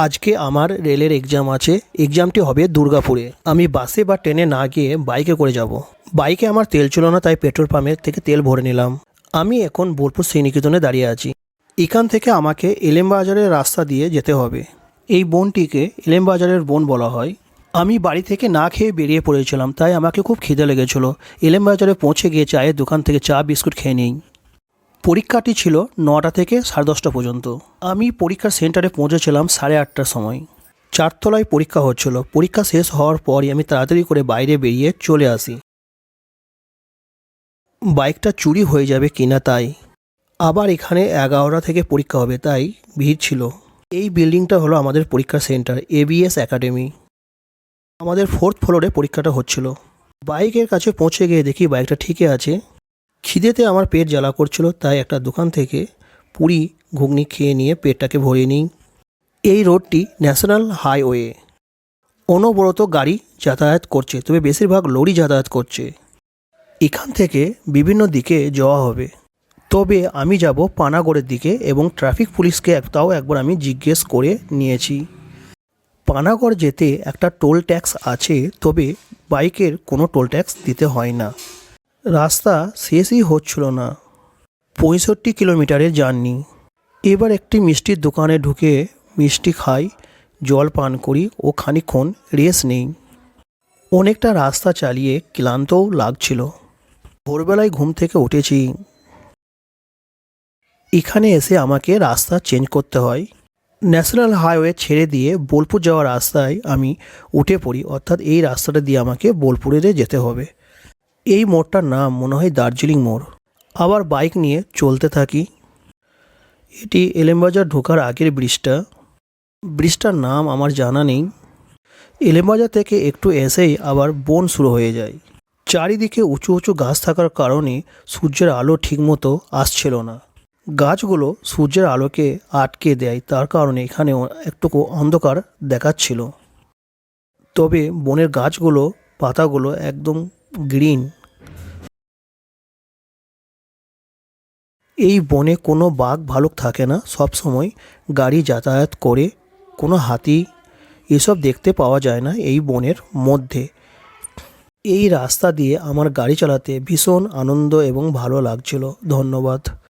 আজকে আমার রেলের এক্সাম আছে। এক্সামটি হবে দুর্গাপুরে। আমি বাসে বা ট্রেনে না গিয়ে বাইকে করে যাব। বাইকে আমার তেল ছিল না, তাই পেট্রোল পাম্পের থেকে তেল ভরে নিলাম। আমি এখন বোলপুর শ্রীনিকেতনে দাঁড়িয়ে আছি। এখান থেকে আমাকে এলেম বাজারের রাস্তা দিয়ে যেতে হবে। এই বনটিকে এলেম বাজারের বন বলা হয়। আমি বাড়ি থেকে না খেয়ে বেরিয়ে পড়েছিলাম, তাই আমাকে খুব খিদে লেগেছিল। এলেম বাজারে পৌঁছে গিয়ে চায়ের দোকান থেকে চা বিস্কুট খেয়ে নিই। পরীক্ষাটি ছিল 9টা থেকে 10:30 পর্যন্ত। আমি পরীক্ষার সেন্টারে পৌঁছেছিলাম 8:30টার সময়। 4তলায় পরীক্ষা হচ্ছিল। পরীক্ষা শেষ হওয়ার পরই আমি তাড়াতাড়ি করে বাইরে বেরিয়ে চলে আসি। বাইকটা চুরি হয়ে যাবে কিনা তাই। আবার এখানে 11টা থেকে পরীক্ষা হবে, তাই ভিড় ছিল। এই বিল্ডিংটা হলো আমাদের পরীক্ষা সেন্টার, এবিএস একাডেমি। আমাদের 4th ফ্লোরে পরীক্ষাটা হচ্ছিল। বাইকের কাছে পৌঁছে গিয়ে দেখি বাইকটা ঠিকই আছে। খিদেতে আমার পেট জ্বালা করছিল, তাই একটা দোকান থেকে পুরি ঘুগনি খেয়ে নিয়ে পেটটাকে ভরিয়ে নিই। এই রোডটি ন্যাশনাল হাইওয়ে। অনবরত গাড়ি যাতায়াত করছে, তবে বেশিরভাগ লরি যাতায়াত করছে। এখান থেকে বিভিন্ন দিকে যাওয়া হবে, তবে আমি যাব পানাগড়ের দিকে এবং ট্রাফিক পুলিশকে একবার আমি জিজ্ঞেস করে নিয়েছি। পানাগড় যেতে একটা টোল ট্যাক্স আছে, তবে বাইকের কোনো টোল ট্যাক্স দিতে হয় না। রাস্তা শেষই হচ্ছিল না। 65 কিলোমিটারের জার্নি। এবার একটি মিষ্টির দোকানে ঢুকে মিষ্টি খাই, জল পান করি ও খানিকক্ষণ রেস্ট নেই। অনেকটা রাস্তা চালিয়ে ক্লান্তও লাগছিল। ভোরবেলায় ঘুম থেকে উঠেছি। এখানে এসে আমাকে রাস্তা চেঞ্জ করতে হয়। ন্যাশনাল হাইওয়ে ছেড়ে দিয়ে বোলপুর যাওয়ার রাস্তায় আমি উঠে পড়ি, অর্থাৎ এই রাস্তাটা দিয়ে আমাকে বোলপুরে যেতে হবে। এই মোড়টার নাম মনে হয় দার্জিলিং মোড়। আবার বাইক নিয়ে চলতে থাকি। এটি এলেমবাজার ঢোকার আগের ব্রিজটা। ব্রিজটার নাম আমার জানা নেই। এলেমবাজার থেকে একটু এসেই আবার বন শুরু হয়ে যায়। চারিদিকে উঁচু উঁচু গাছ থাকার কারণে সূর্যের আলো ঠিকমতো আসছিল না। গাছগুলো সূর্যের আলোকে আটকে দেয়, তার কারণে এখানে একটুকু অন্ধকার দেখাচ্ছিল। তবে বনের গাছগুলো পাতাগুলো একদম গ্রিন। এই বনে কোনো বাঘ ভালুক থাকে না, সব সময় গাড়ি যাতায়াত করে। কোনো হাতি এসব দেখতে পাওয়া যায় না এই বনের মধ্যে। এই রাস্তা দিয়ে আমার গাড়ি চালাতে ভীষণ আনন্দ এবং ভালো লাগছিল। ধন্যবাদ।